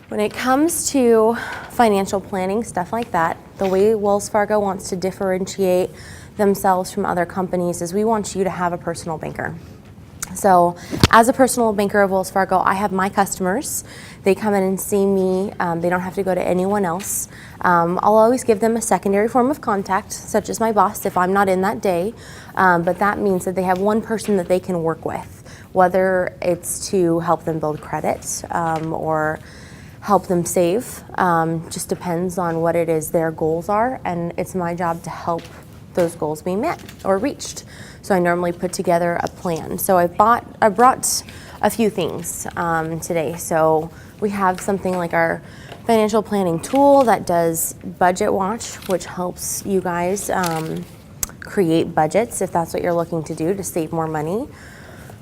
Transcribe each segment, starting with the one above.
When it comes to financial planning, stuff like that, the way Wells Fargo wants to differentiate themselves from other companies is we want you to have a personal banker. So as a personal banker of Wells Fargo, I have my customers. They come in and see me. They don't have to go to anyone else. I'll always give them a secondary form of contact, such as my boss if I'm not in that day. But that means that they have one person that they can work with, whether it's to help them build credit or help them save. Just depends on what it is their goals are, and it's my job to help those goals be met or reached. So I normally put together a plan. So I brought a few things today. So we have something like our financial planning tool that does Budget Watch, which helps you guys create budgets if that's what you're looking to do to save more money.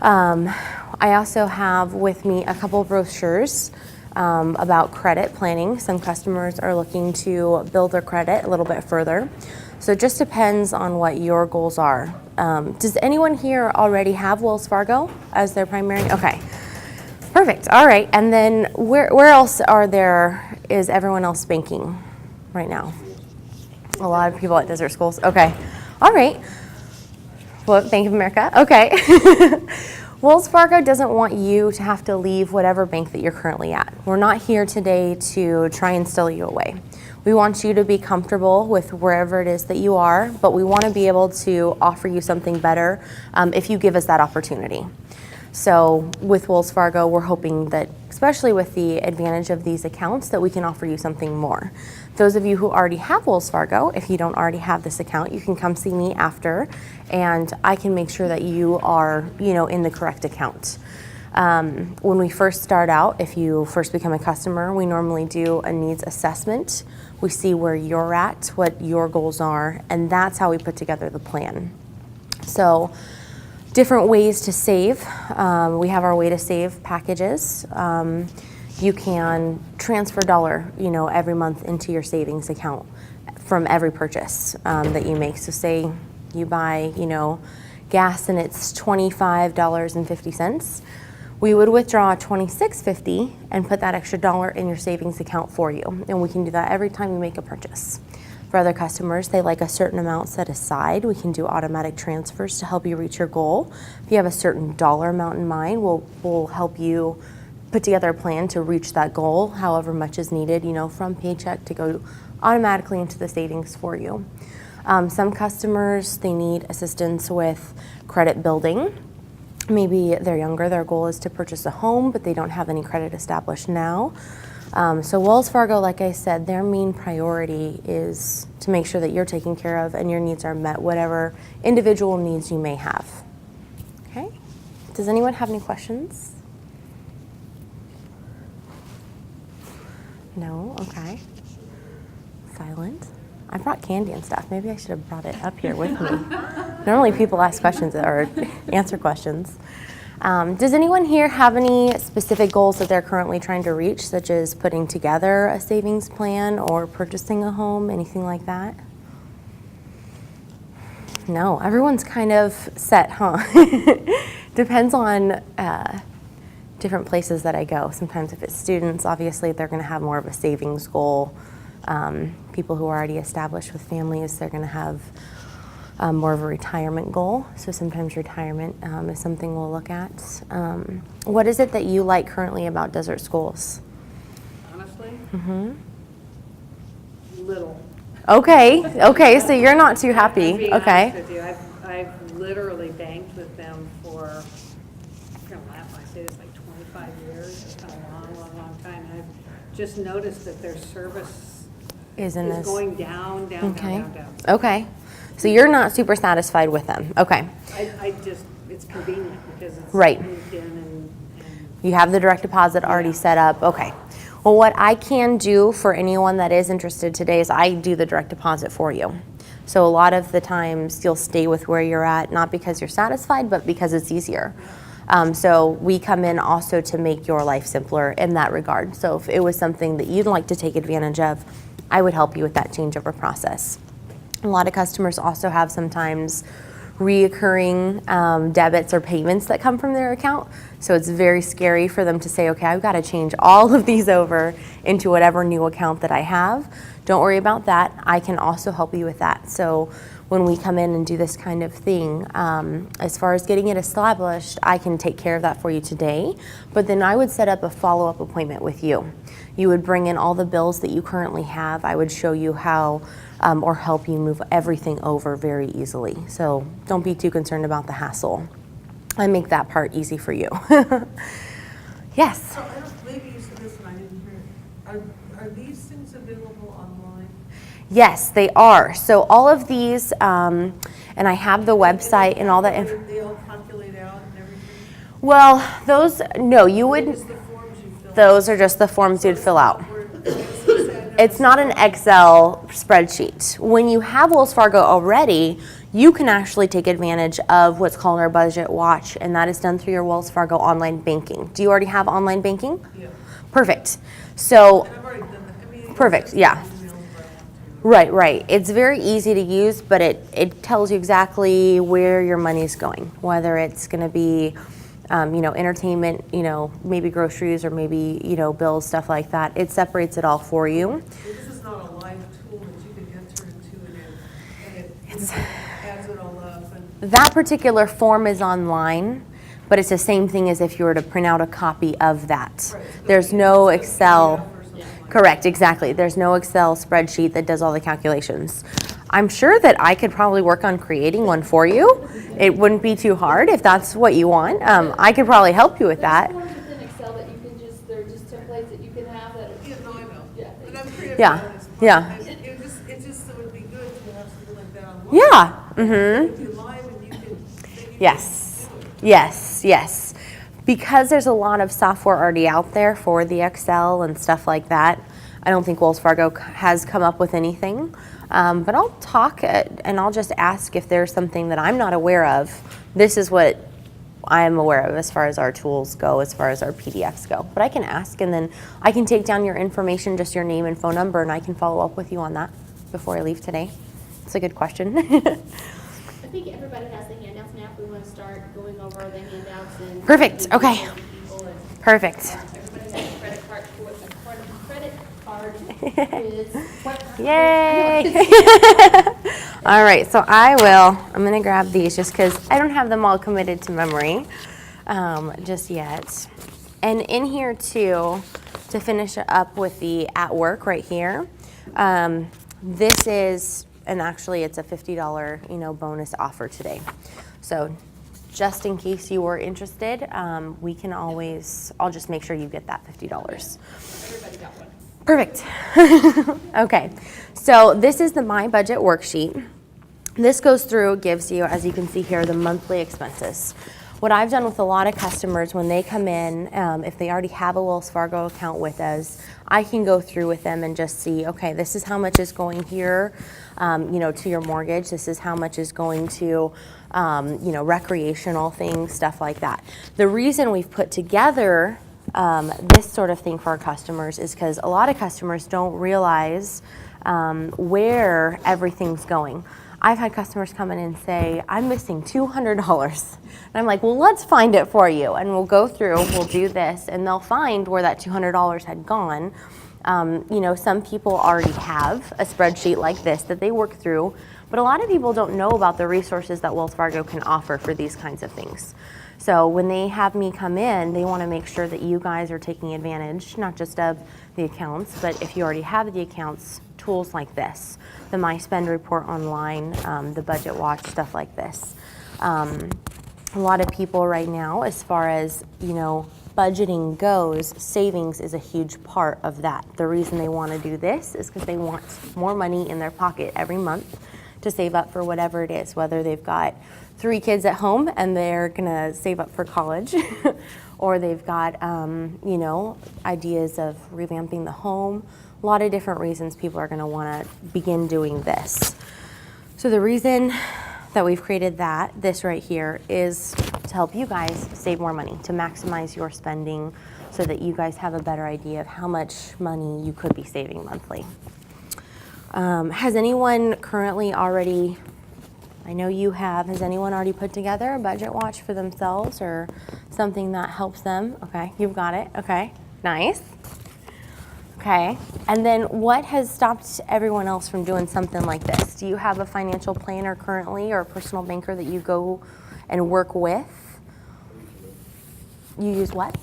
I also have with me a couple of brochures about credit planning. Some customers are looking to build their credit a little bit further. So it just depends on what your goals are. Does anyone here already have Wells Fargo as their primary? Okay, perfect. All right, and then where else is everyone else banking right now? A lot of people at desert schools. Okay, all right. Well, Bank of America. Okay. Wells Fargo doesn't want you to have to leave whatever bank that you're currently at. We're not here today to try and steal you away. We want you to be comfortable with wherever it is that you are, but we want to be able to offer you something better if you give us that opportunity. So with Wells Fargo, we're hoping that, especially with the advantage of these accounts, that we can offer you something more. Those of you who already have Wells Fargo, if you don't already have this account, you can come see me after, and I can make sure that you are, in the correct account. When we first start out, if you first become a customer, we normally do a needs assessment. We see where you're at, what your goals are, and that's how we put together the plan. So different ways to save. We have our way to save packages. You can transfer $1, every month into your savings account from every purchase that you make. So say you buy, gas and it's $25.50. We would withdraw $26.50 and put that extra $1 in your savings account for you. And we can do that every time you make a purchase. For other customers, they like a certain amount set aside. We can do automatic transfers to help you reach your goal. If you have a certain dollar amount in mind, we'll help you put together a plan to reach that goal, however much is needed, from paycheck to go automatically into the savings for you. Some customers, they need assistance with credit building. Maybe they're younger, their goal is to purchase a home, but they don't have any credit established now. So Wells Fargo, like I said, their main priority is to make sure that you're taken care of and your needs are met, whatever individual needs you may have. Okay? Does anyone have any questions? No? Okay. Silent. I brought candy and stuff. Maybe I should have brought it up here with me. Normally people ask questions or answer questions. Does anyone here have any specific goals that they're currently trying to reach, such as putting together a savings plan or purchasing a home, anything like that? No, everyone's kind of set, huh? Depends on different places that I go. Sometimes if it's students, obviously they're going to have more of a savings goal. People who are already established with families, they're going to have more of a retirement goal. So sometimes retirement is something we'll look at. What is it that you like currently about desert schools? Honestly? Mm-hmm. Little. Okay, so you're not too happy. I'm being Okay. honest with you. I've literally banked with them for, I'm going to laugh when I say this, like 25 years. It's been a long time. And I've just noticed that their service is going down. Okay. So you're not super satisfied with them. Okay. It's convenient because it's right. moved in and you have the direct deposit already set up. Okay. Well, what I can do for anyone that is interested today is I do the direct deposit for you. So a lot of the times you'll stay with where you're at, not because you're satisfied, but because it's easier. So we come in also to make your life simpler in that regard. So if it was something that you'd like to take advantage of, I would help you with that changeover process. A lot of customers also have sometimes reoccurring debits or payments that come from their account. So it's very scary for them to say, okay, I've got to change all of these over into whatever new account that I have. Don't worry about that. I can also help you with that. So when we come in and do this kind of thing, as far as getting it established, I can take care of that for you today. But then I would set up a follow-up appointment with you. You would bring in all the bills that you currently have. I would show you how or help you move everything over very easily. So don't be too concerned about the hassle. I make that part easy for you. Yes? So I don't, maybe you said this and I didn't hear it. Are these things available online? Yes, they are. So all of these, and I have the website and all that information. They all calculate out and everything? Well, those, no, you wouldn't. Just the forms you fill out? Those are just the forms you'd fill out. It's not an Excel spreadsheet. When you have Wells Fargo already, you can actually take advantage of what's called our Budget Watch, and that is done through your Wells Fargo online banking. Do you already have online banking? Yeah. Perfect. So, And I've already done that. I mean, perfect, yeah. Right. It's very easy to use, but it tells you exactly where your money's going, whether it's going to be entertainment, maybe groceries or maybe, bills, stuff like that. It separates it all for you. This is not a live tool that you can enter into and it adds it all up. And That particular form is online, but it's the same thing as if you were to print out a copy of that. Right. There's no Excel. or something like Correct, exactly. There's no Excel spreadsheet that does all the calculations. I'm sure that I could probably work on creating one for you. It wouldn't be too hard if that's what you want. I could probably help you with that. There's forms within Excel that you can they're just templates that you can have that are. Yeah, no, I know. Yeah. But I'm creative. Yeah, about this. yeah. It just would be good to have something like that online. Yeah, mm-hmm. If you're live and you can. then you Yes, can do it. yes. Because there's a lot of software already out there for the Excel and stuff like that, I don't think Wells Fargo has come up with anything. But I'll talk and I'll just ask if there's something that I'm not aware of. This is what I'm aware of as far as our tools go, as far as our PDFs go. But I can ask, and then I can take down your information, just your name and phone number, and I can follow up with you on that before I leave today. It's a good question. I think everybody has the handouts now. If we want to start going over the handouts and Perfect, okay. people and, Perfect. everybody has a credit card quiz. Yay! All right, so I'm going to grab these just because I don't have them all committed to memory just yet. And in here too, to finish up with the at work right here, this is, and actually it's a $50 bonus offer today. So just in case you were interested, we can always, I'll just make sure you get that $50. Everybody got one. Perfect. Okay, so this is the My Budget worksheet. This goes through, gives you, as you can see here, the monthly expenses. What I've done with a lot of customers when they come in, if they already have a Wells Fargo account with us, I can go through with them and just see, okay, this is how much is going here, to your mortgage. This is how much is going to, recreational things, stuff like that. The reason we've put together this sort of thing for our customers is because a lot of customers don't realize where everything's going. I've had customers come in and say, I'm missing $200. And I'm like, well, let's find it for you. And we'll go through, we'll do this, and they'll find where that $200 had gone. Some people already have a spreadsheet like this that they work through, but a lot of people don't know about the resources that Wells Fargo can offer for these kinds of things. So when they have me come in, they want to make sure that you guys are taking advantage, not just of the accounts, but if you already have the accounts, tools like this, the My Spend report online, the Budget Watch, stuff like this. A lot of people right now, as far as, budgeting goes, savings is a huge part of that. The reason they want to do this is because they want more money in their pocket every month to save up for whatever it is, whether they've got 3 kids at home and they're gonna save up for college, or they've got, ideas of revamping the home. A lot of different reasons people are gonna wanna begin doing this. So the reason that we've created this right here is to help you guys save more money, to maximize your spending so that you guys have a better idea of how much money you could be saving monthly. Has anyone currently already, I know you have, has anyone already put together a budget watch for themselves or something that helps them? Okay, you've got it. Okay, nice. Okay. And then what has stopped everyone else from doing something like this? Do you have a financial planner currently or a personal banker that you go and work with? You use what?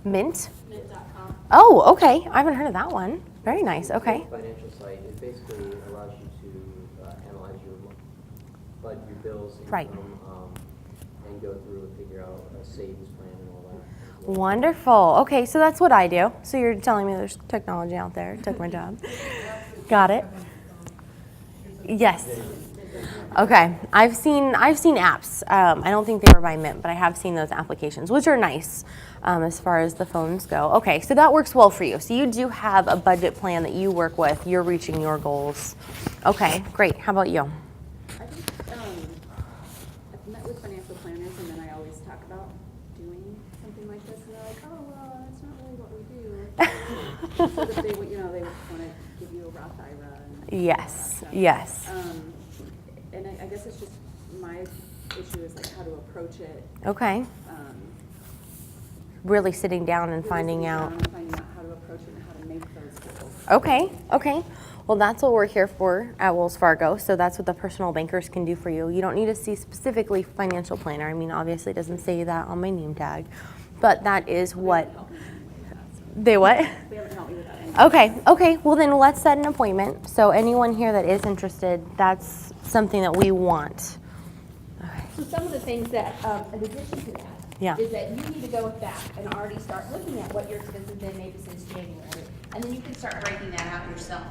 Mint? Mint.com. Oh, okay. I haven't heard of that one. Very nice. Okay. It's a financial site. It basically allows you to analyze your bills, Right. income, and go through and figure out a savings plan and all that. Wonderful. Okay, so that's what I do. So you're telling me there's technology out there. It took my job. Got it. Yes. Okay. I've seen apps. I don't think they were by Mint, but I have seen those applications, which are nice as far as the phones go. Okay, so that works well for you. So you do have a budget plan that you work with. You're reaching your goals. Okay, great. How about you? I think, I've met with financial planners and then I always talk about doing something like this and they're like, oh, well, that's not really what we do. So that they would, they would want to give you a Roth IRA and all that Yes. stuff. Yes. And I guess it's just, my issue is like how to approach it. Okay. Really sitting down and Really finding sitting out. down and finding out how to approach it and how to make those goals. Okay, okay. Well, that's what we're here for at Wells Fargo. So that's what the personal bankers can do for you. You don't need to see specifically financial planner. I mean, obviously it doesn't say that on my name tag, but that is what Help me with that, so. they what? They haven't helped me with that anyway. Okay, okay. Well, then let's set an appointment. So anyone here that is interested, that's something that we want. So some of the things that, in addition to that, Yeah. is that you need to go back and already start looking at what your expenses have been maybe since January. And then you can start breaking that out yourself.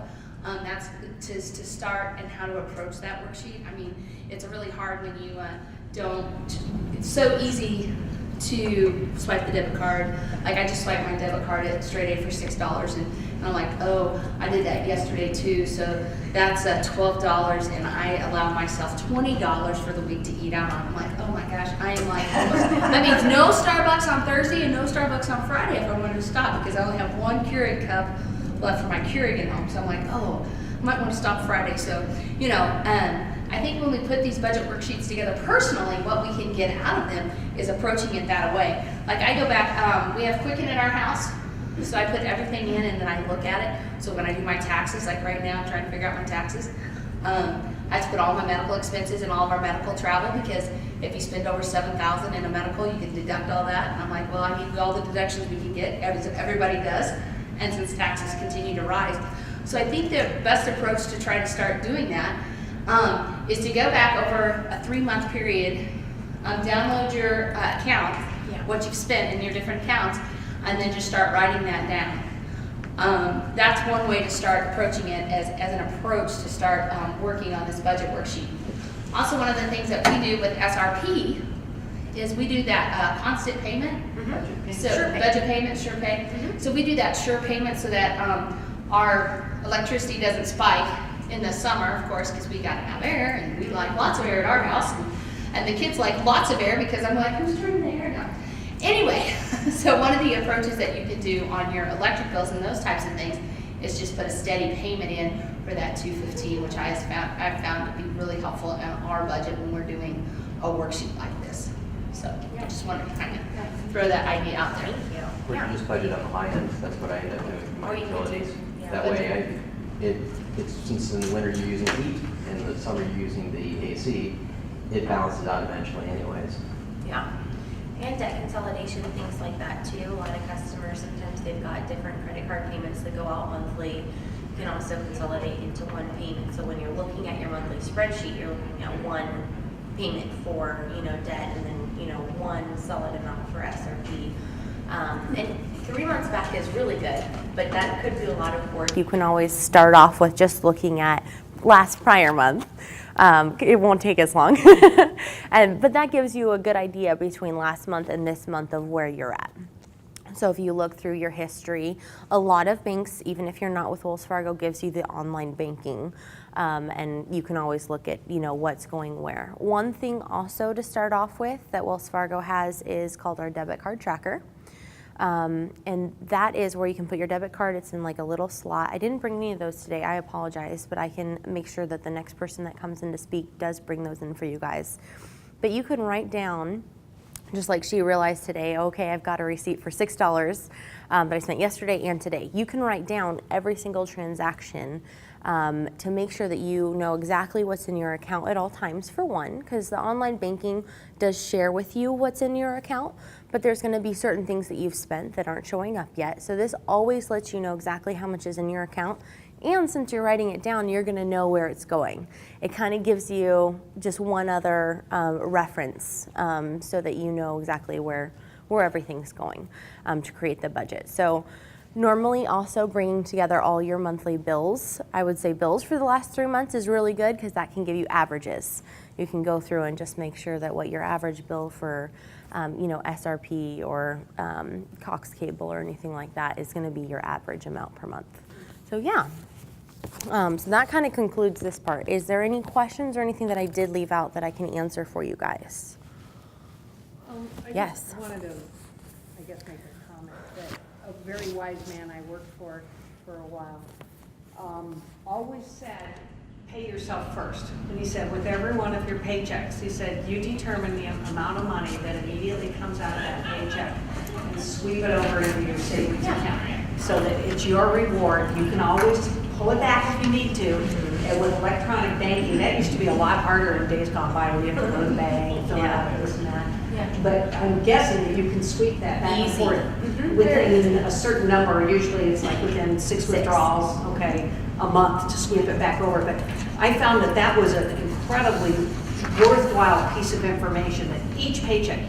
That's to start and how to approach that worksheet. I mean, it's really hard when you don't, it's so easy to swipe the debit card. Like I just swiped my debit card at Straight A for $6 and I'm like, oh, I did that yesterday too. So that's $12 and I allow myself $20 for the week to eat out on. I'm like, oh my gosh, I am like almost, that means no Starbucks on Thursday and no Starbucks on Friday if I wanted to stop because I only have one Keurig cup left for my Keurig at home. So I'm like, oh, I might want to stop Friday. So, I think when we put these budget worksheets together personally, what we can get out of them is approaching it that way. Like I go back, we have Quicken at our house, so I put everything in and then I look at it. So when I do my taxes, like right now I'm trying to figure out my taxes, I have to put all my medical expenses and all of our medical travel because if you spend over $7,000 in a medical, you can deduct all that. And I'm like, well, I need all the deductions we can get, as everybody does, and since taxes continue to rise. So I think the best approach to try to start doing that is to go back over a 3-month period, download your account, what you've spent in your different accounts, and then just start writing that down. That's one way to start approaching it as an approach to start working on this budget worksheet. Also, one of the things that we do with SRP is we do that constant payment. So budget payment, sure pay. So we do that sure payment so that our electricity doesn't spike in the summer, of course, because we got to have air, and we like lots of air at our house, and the kids like lots of air because I'm like, who's turning the air down? Anyway, so one of the approaches that you can do on your electric bills and those types of things is just put a steady payment in for that $215, which I've found to be really helpful in our budget when we're doing a worksheet like this. So I just wanted to kind of throw that idea out there. Or you just budget on the high end, that's what I end up doing for my utilities. That way, it's since in the winter you're using heat, and in the summer you're using the AC, it balances out eventually anyways. Yeah. And debt consolidation, things like that too. A lot of customers, sometimes they've got different credit card payments that go out monthly. You can also consolidate into one payment. So when you're looking at your monthly spreadsheet, you're looking at one payment for, debt and then, one solid amount for SRP. And 3 months back is really good, but that could be a lot of work. You can always start off with just looking at last prior month. It won't take as long. But that gives you a good idea between last month and this month of where you're at. So if you look through your history, a lot of banks, even if you're not with Wells Fargo, gives you the online banking. And you can always look at, what's going where. One thing also to start off with that Wells Fargo has is called our debit card tracker. And that is where you can put your debit card. It's in like a little slot. I didn't bring any of those today. I apologize, but I can make sure that the next person that comes in to speak does bring those in for you guys. But you can write down Just like she realized today, okay, I've got a receipt for $6 that I spent yesterday and today. You can write down every single transaction to make sure that you know exactly what's in your account at all times, for one, because the online banking does share with you what's in your account, but there's going to be certain things that you've spent that aren't showing up yet. So this always lets you know exactly how much is in your account. And since you're writing it down, you're going to know where it's going. It kind of gives you just one other reference so that you know exactly where everything's going to create the budget. So normally also bringing together all your monthly bills. I would say bills for the last 3 months is really good because that can give you averages. You can go through and just make sure that what your average bill for SRP or Cox Cable or anything like that is going to be your average amount per month. So yeah. So that kind of concludes this part. Is there any questions or anything that I did leave out that I can answer for you guys? I Yes. just wanted to, I guess, make a comment that a very wise man I worked for a while always said, pay yourself first. And he said, with every one of your paychecks, he said, you determine the amount of money that immediately comes out of that paycheck and sweep it over into your savings account so that it's your reward. You can always pull it back if you need to. And with electronic banking, that used to be a lot harder in days gone by where you have to go to the bank, fill out this and that. Yeah. But I'm guessing that you can sweep that back and Easy. forth within a certain number. Usually it's like within six withdrawals, okay, a month to sweep it back over. But I found that that was an incredibly worthwhile piece of information that each paycheck,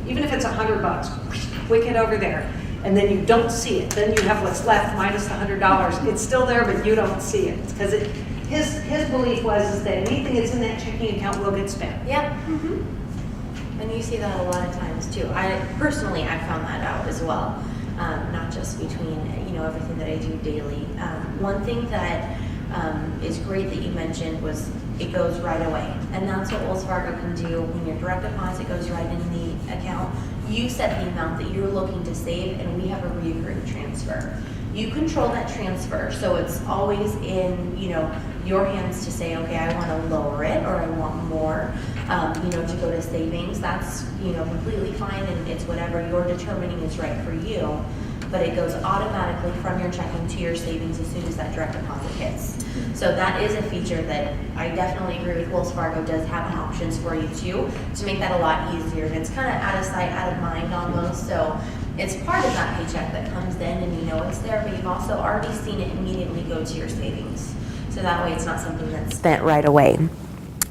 even if it's $100, wick it over there. And then you don't see it. Then you have what's left minus the $100. It's still there, but you don't see it. Because his belief was that anything that's in that checking account will get spent. Yep. And you see that a lot of times too. I found that out as well. Not just between everything that I do daily. One thing that is great that you mentioned was it goes right away, and that's what WellsFargo can do. When your direct deposit goes right in the account, you set the amount that you're looking to save, and we have a recurring transfer. You control that transfer, so it's always in your hands to say, okay, I want to lower it or I want more, to go to savings. That's completely fine, and it's whatever you're determining is right for you. But it goes automatically from your checking to your savings as soon as that direct deposit hits. So that is a feature that I definitely agree with. WellsFargo does have options for you too to make that a lot easier. And it's kind of out of sight, out of mind almost. So it's part of that paycheck that comes in and you know it's there, but you've also already seen it immediately go to your savings. So that way it's not something that's Spent right away.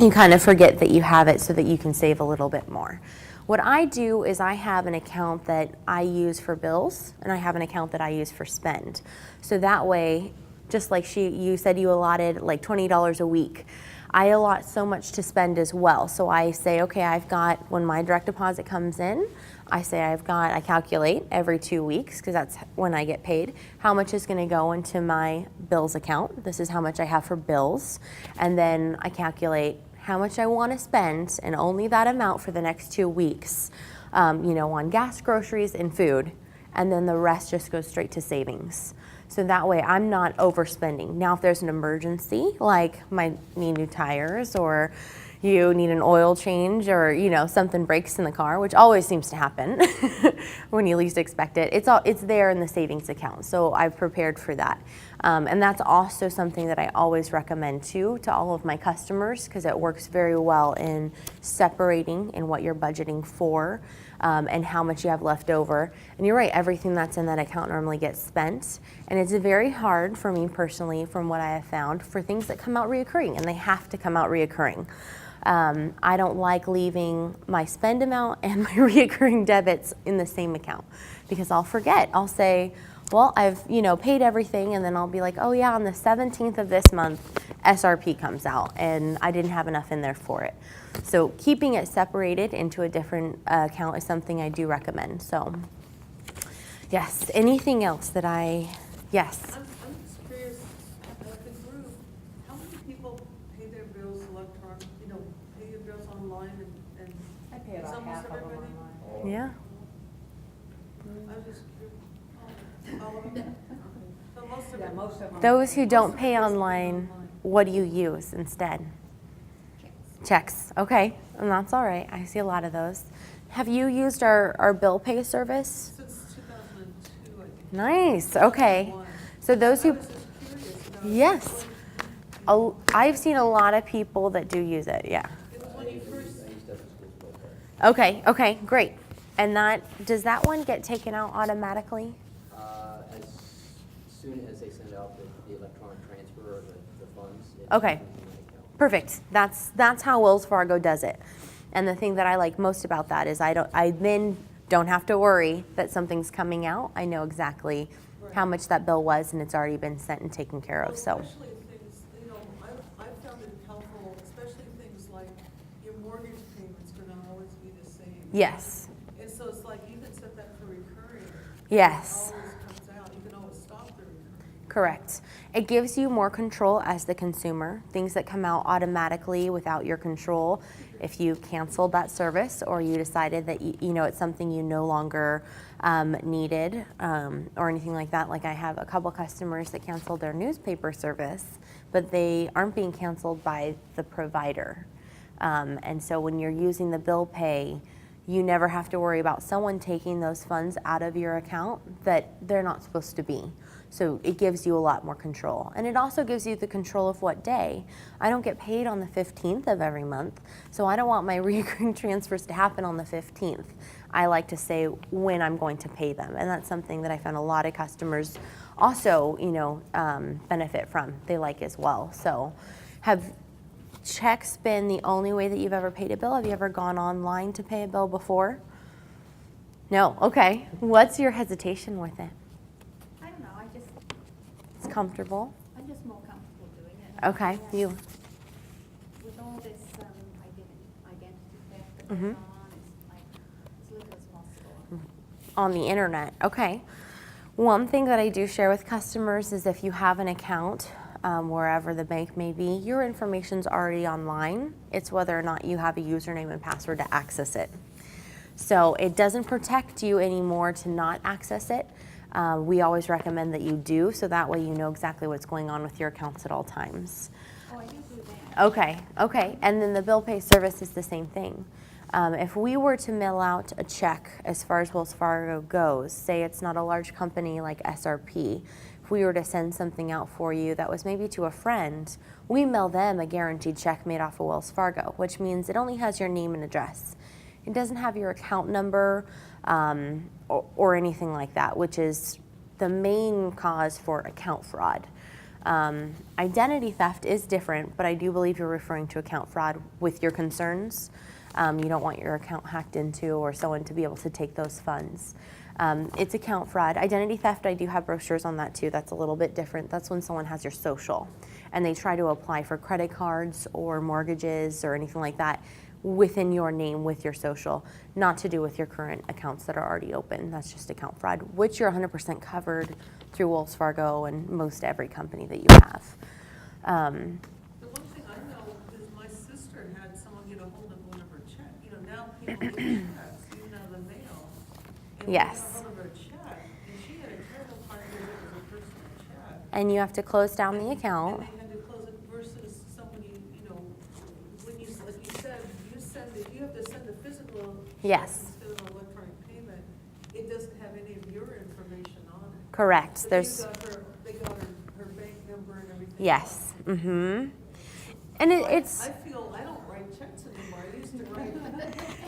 You kind of forget that you have it so that you can save a little bit more. What I do is I have an account that I use for bills, and I have an account that I use for spend. So that way, just like you said you allotted like $20 a week, I allot so much to spend as well. So I say, okay, I've got, when my direct deposit comes in, I calculate every 2 weeks, because that's when I get paid, how much is going to go into my bills account. This is how much I have for bills. And then I calculate how much I want to spend, and only that amount for the next 2 weeks, on gas, groceries, and food. And then the rest just goes straight to savings. So that way I'm not overspending. Now, if there's an emergency, like might need new tires, or you need an oil change, or something breaks in the car, which always seems to happen when you least expect it, it's there in the savings account. So I've prepared for that. And that's also something that I always recommend to all of my customers, because it works very well in separating in what you're budgeting for, and how much you have left over. And you're right, everything that's in that account normally gets spent. And it's very hard for me personally, from what I have found, for things that come out reoccurring, and they have to come out reoccurring. I don't like leaving my spend amount and my reoccurring debits in the same account, because I'll forget. I'll say, well, I've paid everything, and then I'll be like, oh yeah, on the 17th of this month, SRP comes out, and I didn't have enough in there for it. So keeping it separated into a different account is something I do recommend. So yes, anything else that yes? I'm just curious, like the group, how many people pay their bills electronic, pay your bills online and I pay it's about almost half of them everybody? online. Yeah. I was just curious. All of them? So most of Yeah, it. most of them. Those who don't pay online, what do you use instead? Checks. Okay, and that's all right. I see a lot of those. Have you used our bill pay service? Since 2002, I think. Nice, okay. So those I who, was just curious about. yes. I've seen a lot of people that do use it, yeah. It was when you first, Okay, great. And does that one get taken out automatically? As soon as they send out the electronic transfer or the funds. Okay. Perfect. That's how Wells Fargo does it. And the thing that I like most about that is I then don't have to worry that something's coming out. I know exactly how much that bill was, and it's already been sent and taken care of. So especially things, I've found it helpful, especially things like your mortgage payment's gonna always be the same. yes, And so it's like, you can set that for recurring. yes. It always comes out, you can always stop the recurring. Correct. It gives you more control as the consumer. Things that come out automatically without your control. If you canceled that service or you decided that it's something you no longer needed or anything like that. Like I have a couple customers that canceled their newspaper service, but they aren't being canceled by the provider. And so when you're using the bill pay, you never have to worry about someone taking those funds out of your account that they're not supposed to be. So it gives you a lot more control. And it also gives you the control of what day. I don't get paid on the 15th of every month, so I don't want my recurring transfers to happen on the 15th. I like to say when I'm going to pay them, and that's something that I found a lot of customers also, benefit from. They like as well. So have checks been the only way that you've ever paid a bill? Have you ever gone online to pay a bill before? No, okay. What's your hesitation with it? I don't know, It's comfortable. I'm just more comfortable doing it. Okay, Yeah. you. With all this identity theft that Mhm. goes on, it's like, as little as possible. On the internet, okay. One thing that I do share with customers is if you have an account, wherever the bank may be, your information's already online. It's whether or not you have a username and password to access it. So it doesn't protect you anymore to not access it. We always recommend that you do, so that way you know exactly what's going on with your accounts at all times. Oh, I do that. Okay. And then the bill pay service is the same thing. If we were to mail out a check as far as Wells Fargo goes, say it's not a large company like SRP, if we were to send something out for you that was maybe to a friend, we mail them a guaranteed check made off of Wells Fargo, which means it only has your name and address. It doesn't have your account number or anything like that, which is the main cause for account fraud. Identity theft is different, but I do believe you're referring to account fraud with your concerns. You don't want your account hacked into or someone to be able to take those funds. It's account fraud. Identity theft, I do have brochures on that too. That's a little bit different. That's when someone has your social and they try to apply for credit cards or mortgages or anything like that within your name with your social, not to do with your current accounts that are already open. That's just account fraud, which you're 100% covered through Wells Fargo and most every company that you have. The one thing I know is my sister had someone get a hold of one of her checks. Now people get checks, even out of the mail. And Yes. they got a hold of her check, and she had a terrible time because it was a personal check. And you have to close down the account. And they had to close it versus somebody, when you, like you said, you have to send a physical. Yes. Instead of an electronic payment, it doesn't have any of your information on it. Correct. But they got her bank number and everything. Yes. else. Mm-hmm. And it's I feel, I don't write checks anymore. I used to write.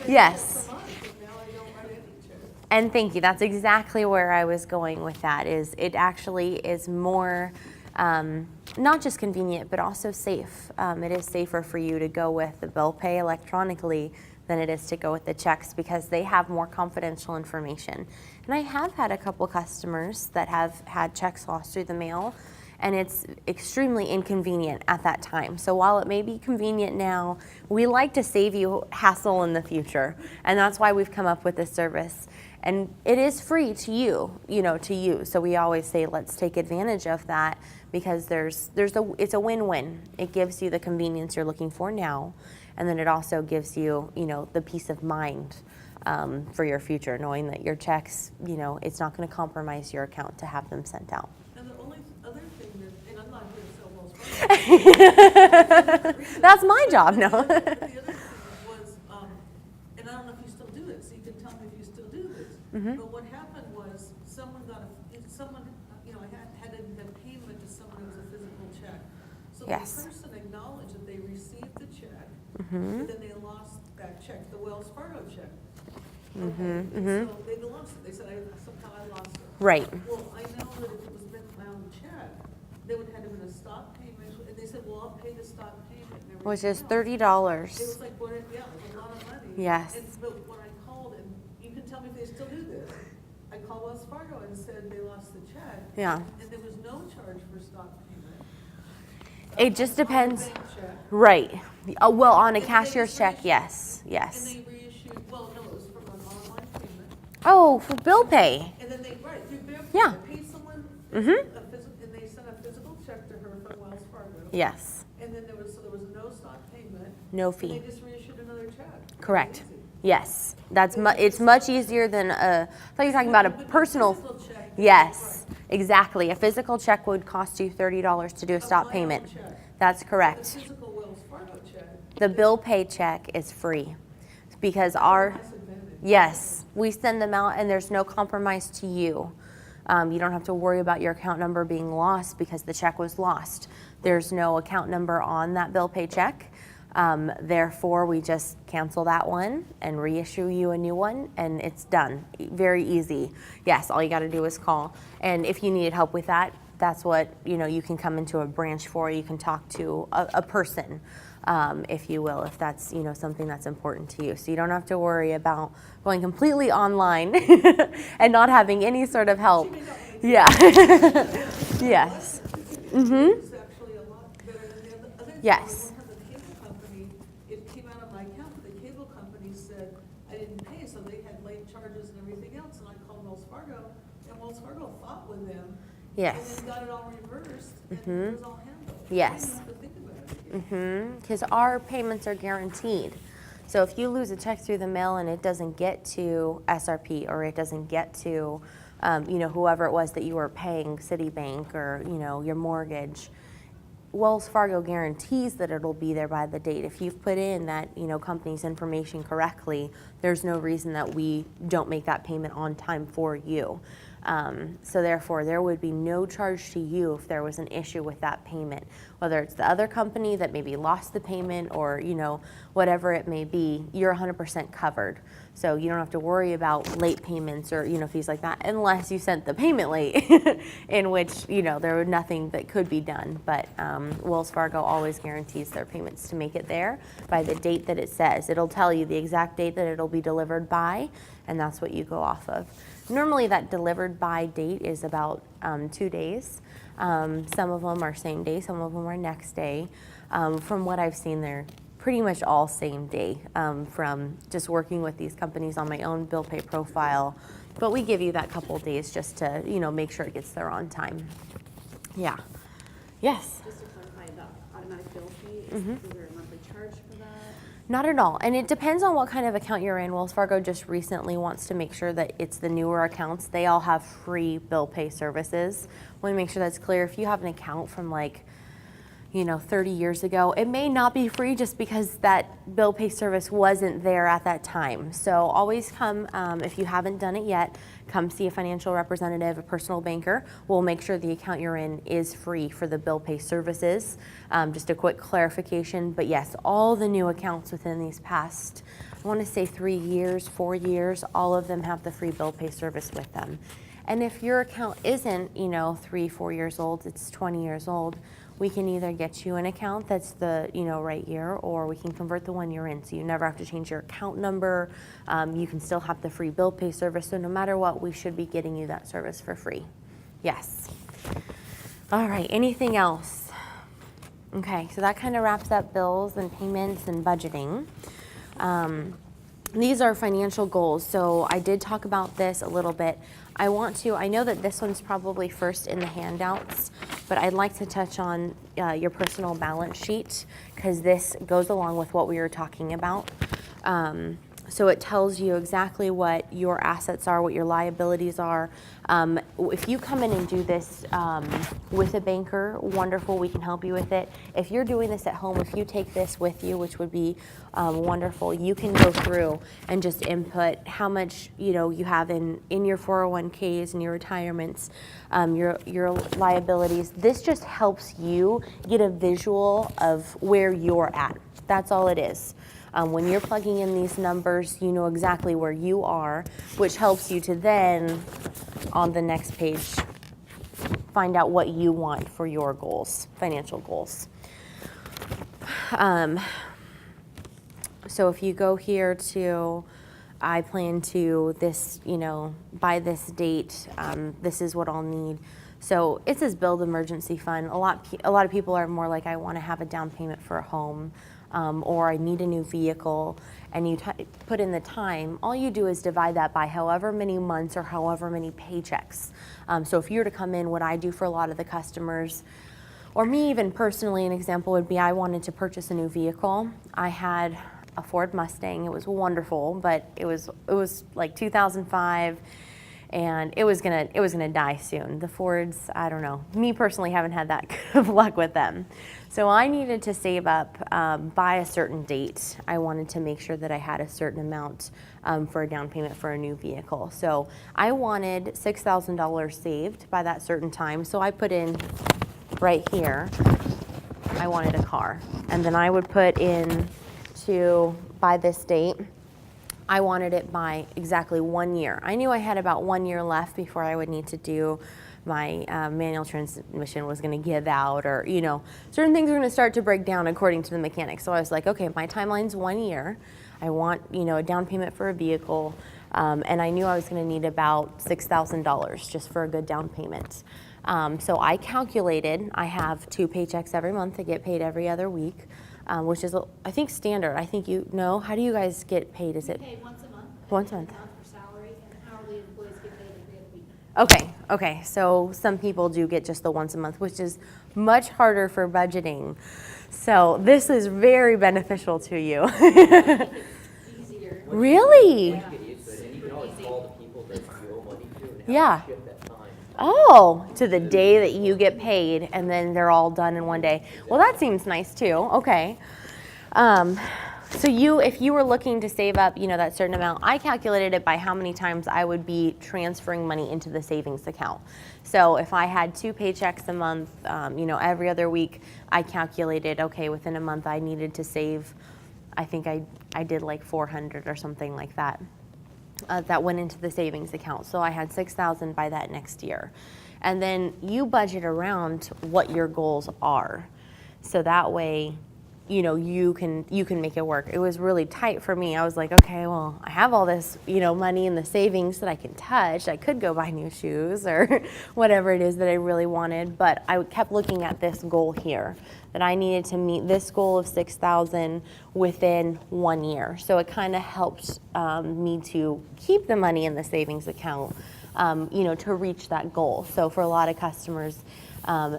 Yes. checks a month, but now I don't write any checks. And thank you. That's exactly where I was going with that. Is it actually is more not just convenient, but also safe. It is safer for you to go with the bill pay electronically than it is to go with the checks because they have more confidential information. And I have had a couple customers that have had checks lost through the mail, and it's extremely inconvenient at that time. So while it may be convenient now, we like to save you hassle in the future. And that's why we've come up with this service. And it is free to you, to use. So we always say, let's take advantage of that because it's a win-win. It gives you the convenience you're looking for now, and then it also gives you, the peace of mind for your future, knowing that your checks, it's not going to compromise your account to have them sent out. And the only other thing that, and I'm not here to sell Wells Fargo. That's my job, no. The other thing was, and I don't know if you still do it, so But what happened was, someone, had a payment to someone who was a physical check. So the Yes. person acknowledged that they received the check, Mm-hmm. but then they lost that check, the Wells Fargo check. Mm-hmm. And Mm-hmm. so they lost it. They said, somehow I lost it. Right. Well, I know that if it was been my own check, there would have had been a stop payment, and they said, well, I'll pay the stop payment and everything Which is else. $30. It was like, what, yeah, it was a lot of money. Yes. But when I called, and you can tell me if they still do this, I called Wells Fargo and said they lost the check. Yeah. And there was no charge for stop payment. It just On the depends. bank check. Right. Well, on a And they cashier's just check, reissued- yes, And yes. they reissued, well, no, it was from an online payment. Oh, for bill pay. And then they, right, through their, Yeah. they paid someone, Mhm. and they sent a physical check to her from Wells Fargo. Yes. And then there was no stop payment. No And fee. they just reissued another check. Correct. Easy. Yes. It's much easier than I thought you were talking about a But the personal. physical check, Yes, right. exactly. A physical check would cost you $30 to do a stop my own payment. check. That's The correct. physical Wells Fargo check. The bill pay check is free because our, Nice advantage. yes, we send them out and there's no compromise to you. You don't have to worry about your account number being lost because the check was lost. There's no account number on that bill pay check. Therefore, we just cancel that one and reissue you a new one, and it's done. Very easy. Yes, all you got to do is call. And if you needed help with that, that's what you can come into a branch for. You can talk to a person, if you will, if that's something that's important to you. So you don't have to worry about going completely online and not having any sort of help. Yeah. Yes. Mm-hmm. It's actually a lot better than the other. Yes. One time the cable company, it came out of my account, but the cable company said I didn't pay, so they had late charges and everything else, and I called Wells Fargo, and Wells Fargo fought with them. Yes. And then got it all reversed, and it was all handled. Yes. I didn't have to think about it again. Because our payments are guaranteed. So if you lose a check through the mail and it doesn't get to SRP or it doesn't get to, whoever it was that you were paying, Citibank or, your mortgage, Wells Fargo guarantees that it'll be there by the date. If you've put in that, company's information correctly, there's no reason that we don't make that payment on time for you. So therefore, there would be no charge to you if there was an issue with that payment, whether it's the other company that maybe lost the payment or, whatever it may be, you're 100% covered. So you don't have to worry about late payments or, fees like that, unless you sent the payment late, in which, there was nothing that could be done. But Wells Fargo always guarantees their payments to make it there by the date that it says. It'll tell you the exact date that it'll be delivered by, and that's what you go off of. Normally that delivered by date is about 2 days. Some of them are same day, some of them are next day. From what I've seen, they're pretty much all same day from just working with these companies on my own bill pay profile. But we give you that couple days just to, make sure it gets there on time. Yeah. Yes. Just to clarify, the automatic bill fee, is there a monthly charge for that? Not at all. And it depends on what kind of account you're in. Wells Fargo just recently wants to make sure that it's the newer accounts. They all have free bill pay services. Want to make sure that's clear. If you have an account from 30 years ago, it may not be free just because that bill pay service wasn't there at that time. So always come, if you haven't done it yet, come see a financial representative, a personal banker. We'll make sure the account you're in is free for the bill pay services. Just a quick clarification, but yes, all the new accounts within these past, I want to say 3 years, 4 years, all of them have the free bill pay service with them. And if your account isn't, 3, 4 years old, it's 20 years old, we can either get you an account that's the right year, or we can convert the one you're in, so you never have to change your account number. You can still have the free bill pay service, so no matter what, we should be getting you that service for free. Yes. All right, anything else? Okay, so that kind of wraps up bills and payments and budgeting. These are financial goals, so I did talk about this a little bit. I know that this one's probably first in the handouts, but I'd like to touch on your personal balance sheet because this goes along with what we were talking about. So it tells you exactly what your assets are, what your liabilities are. if you come in and do this with a banker, wonderful, we can help you with it. If you're doing this at home, if you take this with you, which would be wonderful, you can go through and just input how much you have in your 401ks and your retirements, your liabilities. This just helps you get a visual of where you're at. That's all it is. When you're plugging in these numbers, you know exactly where you are, which helps you to then, on the next page, find out what you want for your goals, financial goals. So if you go here to, I plan to this, by this date, this is what I'll need. So it says build emergency fund. A lot of people are more like, I want to have a down payment for a home. Or I need a new vehicle, and you put in the time. All you do is divide that by however many months or however many paychecks. So if you were to come in, what I do for a lot of the customers, or me even personally, an example would be I wanted to purchase a new vehicle. I had a Ford Mustang. It was wonderful, but it was like 2005. And it was gonna die soon. The Fords, I don't know. Me personally, haven't had that good of luck with them. So I needed to save up by a certain date. I wanted to make sure that I had a certain amount for a down payment for a new vehicle. So I wanted $6,000 saved by that certain time. So I put in right here, I wanted a car. And then I would put in to, by this date, I wanted it by exactly 1 year. I knew I had about 1 year left before I would need to do my manual transmission was going to give out, or certain things are going to start to break down according to the mechanic. So I was like, okay, my timeline's 1 year. I want a down payment for a vehicle, and I knew I was going to need about $6,000 just for a good down payment. So I calculated. I have 2 paychecks every month. I get paid every other week. Which is, I think, standard. I think how do you guys get paid? Is it? We pay once a month. Once a month. For salary, and hourly employees get paid every other week. Okay. So some people do get just the once a month, which is much harder for budgeting. So this is very beneficial to you. Easier. Really? Once you get used to it, and you can always call the people that you owe money to and have Yeah. them ship that time. Oh, to the day that you get paid, and then they're all done in one day. Well, that seems nice too. Okay. So if you were looking to save up, that certain amount, I calculated it by how many times I would be transferring money into the savings account. So if I had 2 paychecks a month, every other week, I calculated, okay, within a month I needed to save, I think I did like 400 or something like that. That went into the savings account. So I had $6,000 by that next year. And then you budget around what your goals are. So that way, you can make it work. It was really tight for me. I was like, okay, well, I have all this, money in the savings that I can touch. I could go buy new shoes or whatever it is that I really wanted, but I kept looking at this goal here, that I needed to meet this goal of $6,000 within 1 year. So it kind of helped me to keep the money in the savings account, to reach that goal. So for a lot of customers,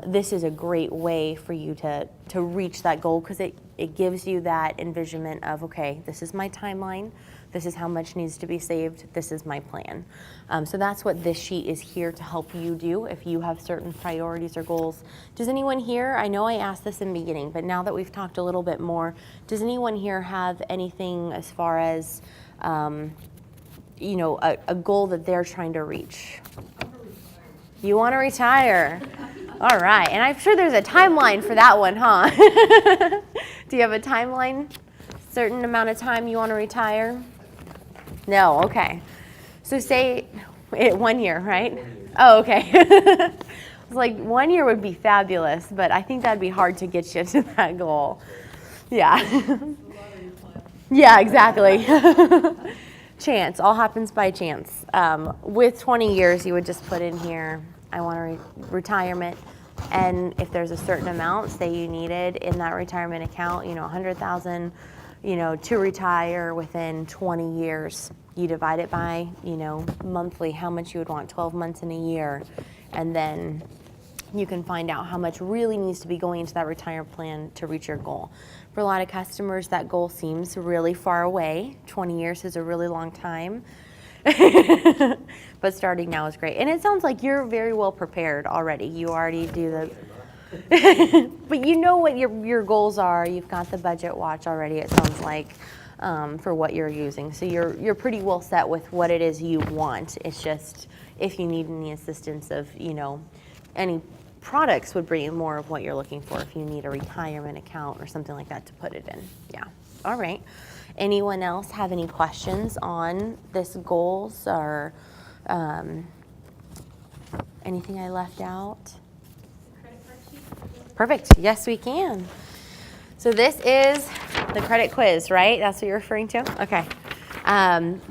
this is a great way for you to reach that goal, because it gives you that envisionment of, okay, this is my timeline, this is how much needs to be saved, this is my plan. So that's what this sheet is here to help you do if you have certain priorities or goals. Does anyone here, I know I asked this in the beginning, but now that we've talked a little bit more, does anyone here have anything as far as a goal that they're trying to reach? You want to retire? All right, and I'm sure there's a timeline for that one, huh? Do you have a timeline? Certain amount of time you want to retire? No, okay. So say 1 year, right? 1 year. Oh, okay. It's like 1 year would be fabulous, but I think that'd be hard to get you to that goal. Yeah. Yeah, exactly. Chance, all happens by chance. With 20 years, you would just put in here, I want retirement, and if there's a certain amount, say you needed in that retirement account, $100,000, to retire within 20 years, you divide it by, monthly, how much you would want, 12 months in a year, and then you can find out how much really needs to be going into that retirement plan to reach your goal. For a lot of customers, that goal seems really far away. 20 years is a really long time. But starting now is great. And it sounds like you're very well prepared already. You already do the, but you know what your goals are. You've got the budget watch already, it sounds like, for what you're using. So you're pretty well set with what it is you want. It's just if you need any assistance of, any products would bring in more of what you're looking for if you need a retirement account or something like that to put it in. Yeah. All right. Anyone else have any questions on this goals or anything I left out? Credit card sheet? Perfect. Yes, we can. So this is the credit quiz, right? That's what you're referring to? Okay.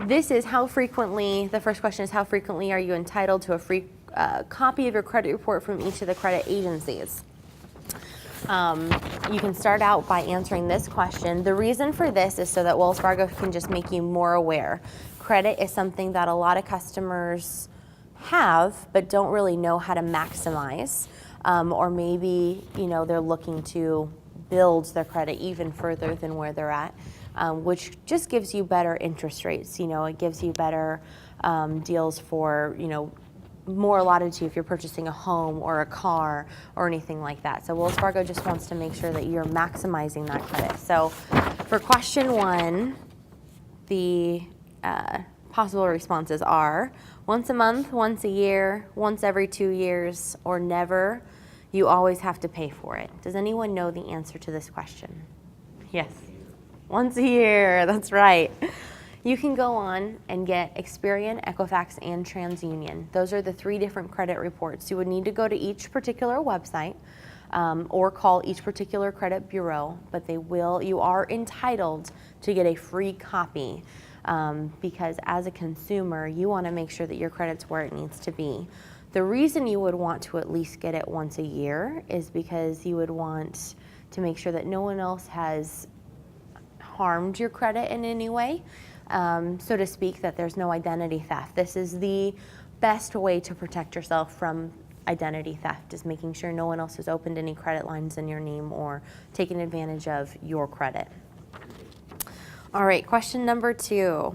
This is how frequently, the first question is how frequently are you entitled to a free copy of your credit report from each of the credit agencies? You can start out by answering this question. The reason for this is so that Wells Fargo can just make you more aware. Credit is something that a lot of customers have but don't really know how to maximize, or maybe they're looking to build their credit even further than where they're at, which just gives you better interest rates. It gives you better deals for more allotted to you if you're purchasing a home or a car or anything like that. So Wells Fargo just wants to make sure that you're maximizing that credit. So for question 1, the possible responses are once a month, once a year, once every 2 years, or never. You always have to pay for it. Does anyone know the answer to this question? Yes. Once a year, that's right. You can go on and get Experian, Equifax, and TransUnion. Those are the 3 different credit reports. You would need to go to each particular website or call each particular credit bureau, but you are entitled to get a free copy because as a consumer, you want to make sure that your credit's where it needs to be. The reason you would want to at least get it once a year is because you would want to make sure that no one else has harmed your credit in any way. So to speak, that there's no identity theft. This is the best way to protect yourself from identity theft, is making sure no one else has opened any credit lines in your name or taken advantage of your credit. All right, question number 2.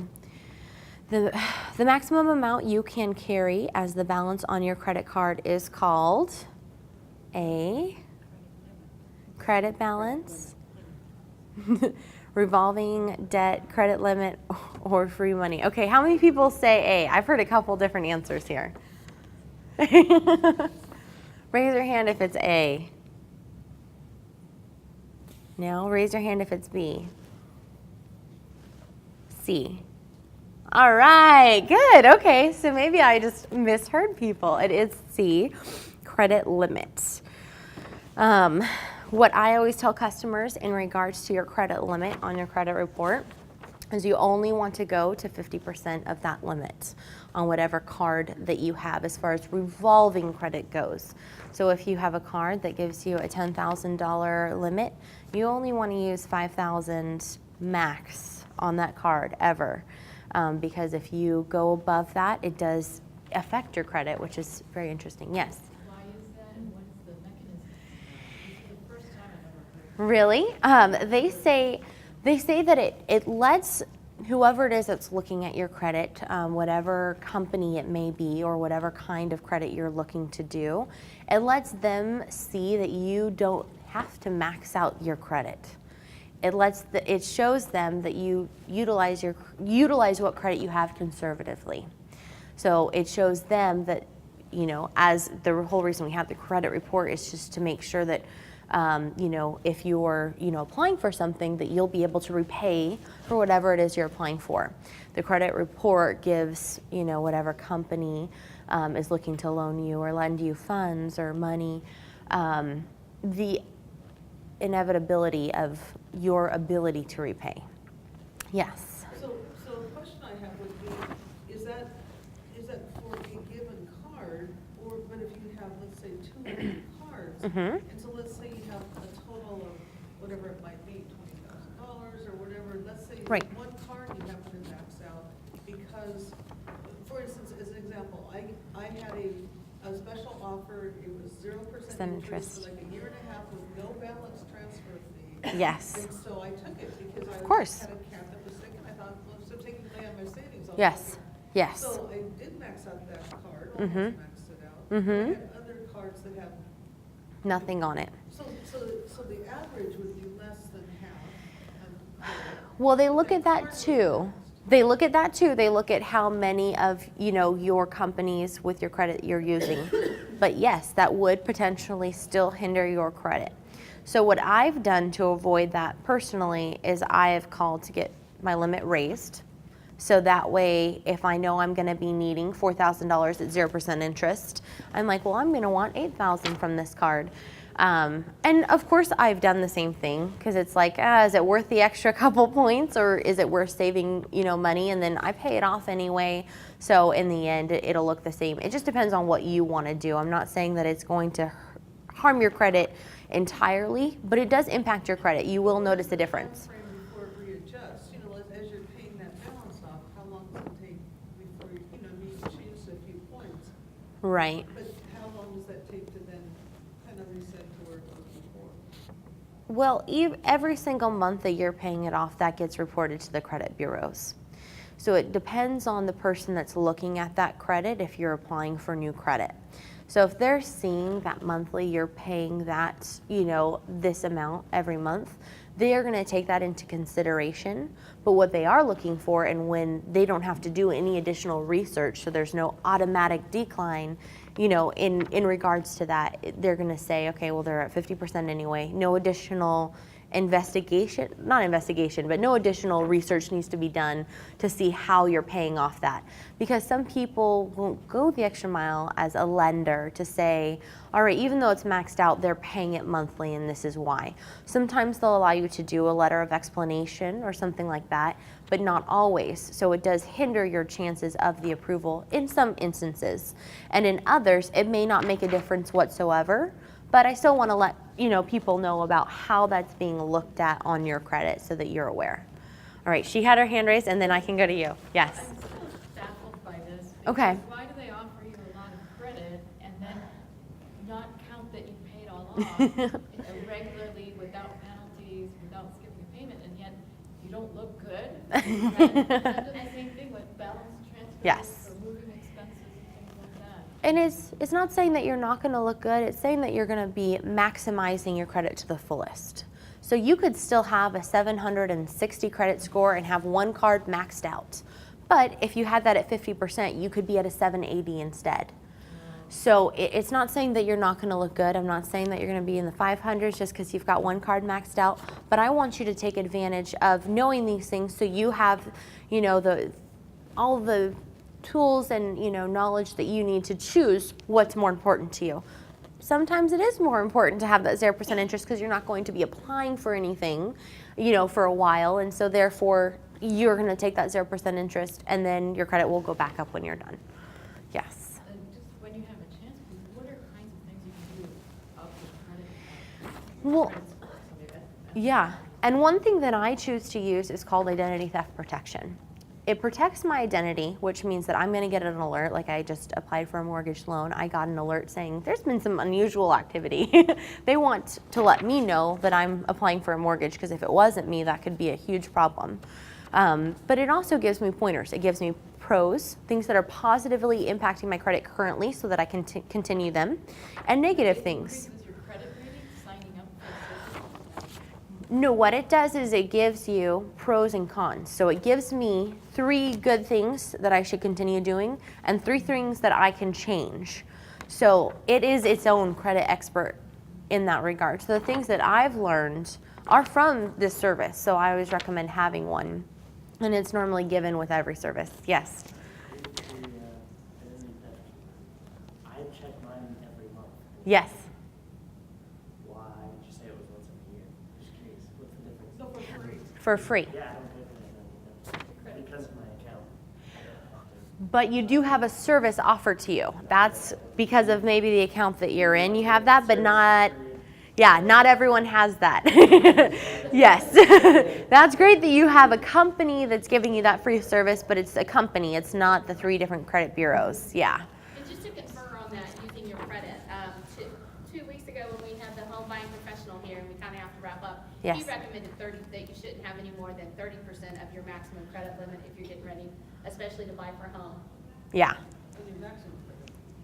The maximum amount you can carry as the balance on your credit card is called a credit balance, revolving debt, credit limit, or free money. Okay, how many people say A? I've heard a couple different answers here. Raise your hand if it's A. No? Raise your hand if it's B. C. All right, good. Okay, so maybe I just misheard people. It is C, credit limit. What I always tell customers in regards to your credit limit on your credit report is you only want to go to 50% of that limit on whatever card that you have as far as revolving credit goes. So if you have a card that gives you a $10,000 limit, you only want to use $5,000 max on that card ever. Because if you go above that, it does affect your credit, which is very interesting. Yes? Why is that, and what is the mechanism? This is the first time I've ever heard. Really? They say that it lets whoever it is that's looking at your credit, whatever company it may be or whatever kind of credit you're looking to do, it lets them see that you don't have to max out your credit. It shows them that you utilize what credit you have conservatively. So it shows them that, as the whole reason we have the credit report is just to make sure that, if you're, applying for something, that you'll be able to repay for whatever it is you're applying for. The credit report gives, whatever company is looking to loan you or lend you funds or money, the inevitability of your ability to repay. Yes. So the question I have would be, is that for a given card, or, but if you have, let's say, 200 cards, and so let's say you have a total of whatever it might be, $20,000 or whatever, let's say Right. one card you happen to max out because, for instance, as an example, I had a special offer, it was 0% interest for like a year and a half with no balance transfer fee. Yes. And so I took it because I Of course. had a cat that was sick, and I thought, well, so taking away on my savings. Yes. Yes. So I did max out that card, Mhm. almost maxed it out. Mhm. I had other cards that have, Nothing on it. so the average would be less than half of credit. Well, they look at that too. They look at that too. They look at how many of, your companies with your credit you're using. But yes, that would potentially still hinder your credit. So what I've done to avoid that personally is I have called to get my limit raised. So that way, if I know I'm going to be needing $4,000 at 0% interest, I'm like, well, I'm going to want $8,000 from this card. And of course, I've done the same thing because it's like, is it worth the extra couple points, or is it worth saving, money? And then I pay it off anyway. So in the end, it'll look the same. It just depends on what you want to do. I'm not saying that it's going to harm your credit entirely, but it does impact your credit. You will notice a difference. Before it readjusts, as you're paying that balance off, how long does it take before, you change a few points? Right. But how long does that take to then kind of reset to where it was before? Well, every single month that you're paying it off, that gets reported to the credit bureaus. So it depends on the person that's looking at that credit if you're applying for new credit. So if they're seeing that monthly you're paying that, this amount every month, they are going to take that into consideration. But what they are looking for, and when they don't have to do any additional research, so there's no automatic decline, in regards to that, they're going to say, okay, well, they're at 50% anyway. No additional no additional research needs to be done to see how you're paying off that. Because some people won't go the extra mile as a lender to say, all right, even though it's maxed out, they're paying it monthly and this is why. Sometimes they'll allow you to do a letter of explanation or something like that, but not always. So it does hinder your chances of the approval in some instances. And in others, it may not make a difference whatsoever, but I still want to let people know about how that's being looked at on your credit so that you're aware. All right, she had her hand raised, and then I can go to you. Yes. I'm still baffled by this. Okay. Because why do they offer you a lot of credit and then not count that you paid all off regularly without penalties, without skipping a payment, and yet you don't look good? Right? The same thing with balance transfers Yes. or moving expenses and things like that. And it's not saying that you're not going to look good. It's saying that you're going to be maximizing your credit to the fullest. So you could still have a 760 credit score and have one card maxed out. But if you had that at 50%, you could be at a 780 instead. So it's not saying that you're not going to look good. I'm not saying that you're going to be in the 500s just because you've got one card maxed out. But I want you to take advantage of knowing these things so you have, all the tools and knowledge that you need to choose what's more important to you. Sometimes it is more important to have that 0% interest because you're not going to be applying for anything, for a while, and so therefore you're going to take that 0% interest, and then your credit will go back up when you're done. Yes. And just when you have a chance, what are kinds of things you can do up your credit? Well, Credit score, something like that? yeah, and one thing that I choose to use is called identity theft protection. It protects my identity, which means that I'm going to get an alert. Like I just applied for a mortgage loan. I got an alert saying there's been some unusual activity. They want to let me know that I'm applying for a mortgage because if it wasn't me, that could be a huge problem. But it also gives me pointers. It gives me pros, things that are positively impacting my credit currently so that I can continue them, and negative things. Increases your credit rating, signing up for a certain. No, what it does is it gives you pros and cons. So it gives me 3 good things that I should continue doing and 3 things that I can change. So it is its own credit expert in that regard. So the things that I've learned are from this service. So I always recommend having one. And it's normally given with every service. Yes. I check mine every month. Yes. Why did you say it was once a year? Just curious. What's the difference? So for free. For free. Yeah, I don't pay for that because of my account. But you do have a service offered to you. That's because of maybe the account that you're in. You have that, but not everyone has that. Yes. That's great that you have a company that's giving you that free service, but it's a company. It's not the 3 different credit bureaus. Yeah. And just to confer on that, using your credit, 2 weeks ago when we had the home buying professional here, and we kind of have to wrap up, Yes. he recommended that you shouldn't have any more than 30% of your maximum credit limit if you're getting ready especially to buy for home. Yeah.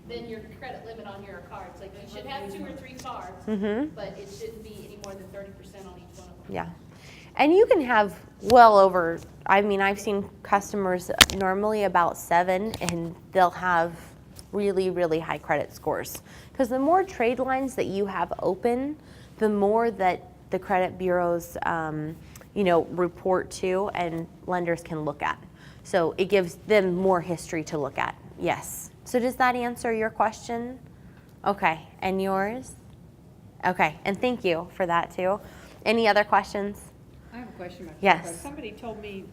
Then your credit limit on your cards, like you should have 2 or 3 cards, but it shouldn't be any more than 30% on each one of them. Yeah. And you can have well over, I mean, I've seen customers normally about 7, and they'll have really, really high credit scores. Because the more trade lines that you have open, the more that the credit bureaus, report to and lenders can look at. So it gives them more history to look at. Yes. So does that answer your question? Okay. And yours? Okay. And thank you for that too. Any other questions? I have a question about Yes. credit card. Somebody told me,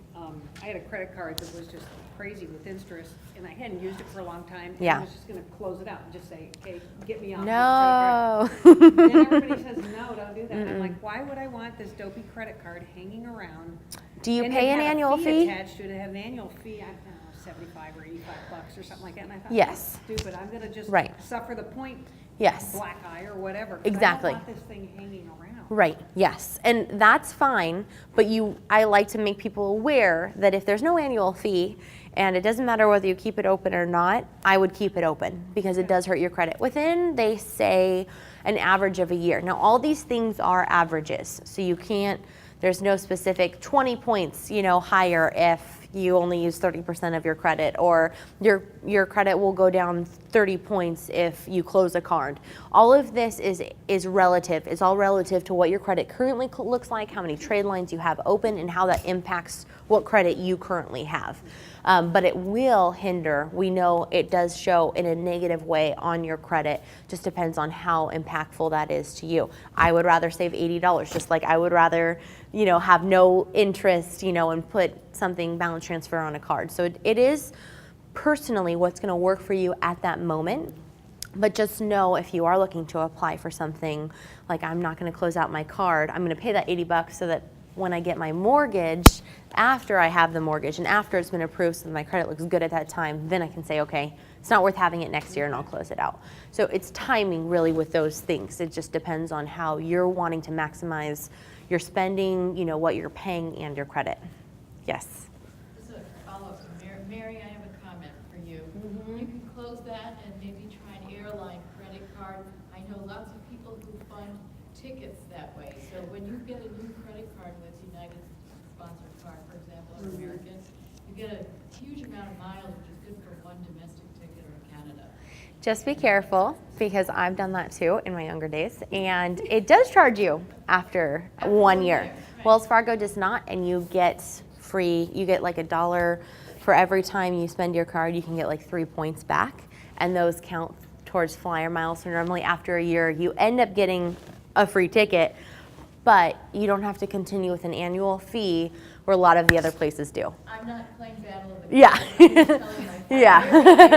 I had a credit card that was just crazy with interest, and I hadn't used it for a long time. And Yeah. I was just gonna close it out and just say, okay, get me off this No. credit card. Then everybody says, no, don't do that. I'm like, why would I want this dopey credit card hanging around? Do you And pay it an had a annual fee? attached to it. It had an annual fee, I don't know, 75 or 85 bucks or something like that. And I thought, Yes. that's stupid. I'm gonna just Right. suffer the point Yes. black eye or whatever. 'Cause Exactly. I don't want this thing hanging around. Right, yes, and that's fine, but I like to make people aware that if there's no annual fee, and it doesn't matter whether you keep it open or not, I would keep it open, because it does hurt your credit. Within, they say, an average of a year. Now, all these things are averages, so you can't, there's no specific 20 points, higher if you only use 30% of your credit, or your credit will go down 30 points if you close a card. All of this is relative. It's all relative to what your credit currently looks like, how many trade lines you have open, and how that impacts what credit you currently have. But it will hinder, we know it does show in a negative way on your credit, just depends on how impactful that is to you. I would rather save $80, just like I would rather, have no interest, and put something balance transfer on a card. So it is personally what's gonna work for you at that moment. But just know, if you are looking to apply for something, like I'm not gonna close out my card, I'm gonna pay that $80 so that when I get my mortgage, after I have the mortgage and after it's been approved so that my credit looks good at that time, then I can say, okay, it's not worth having it next year and I'll close it out. So it's timing really with those things. It just depends on how you're wanting to maximize your spending, what you're paying, and your credit. Yes. Just a follow-up to Mary. Mary, I have a comment for you. You can close that and maybe try an airline credit card. I know lots of people who fund tickets that way. So when you get a new credit card with United sponsored card, for example, or American, you get a huge amount of miles, which is good for one domestic ticket or Canada. Just be careful, because I've done that too in my younger days, and it does charge you after 1 year. Right. Wells Fargo does not, and you get free, you get like $1 for every time you spend your card. You can get like 3 points back, and those count towards flyer miles. So normally after a year, you end up getting a free ticket, but you don't have to continue with an annual fee where a lot of the other places do. I'm not playing battle of the Yeah. I'm just telling you my friend Yeah. Mary here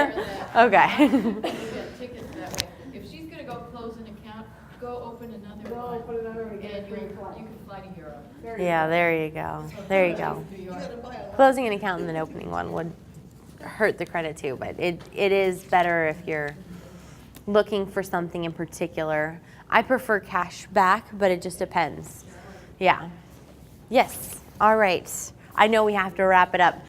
that Okay. you get tickets that way. If she's gonna go close an account, go open another one. Open another one and get a And free you flight. can fly to Europe. Yeah, there you go. There you go. New York. Closing an account and then opening one would hurt the credit too, but it is better if you're looking for something in particular. I prefer cash back, but it just depends. Yeah. Yes. All right. I know we have to wrap it up.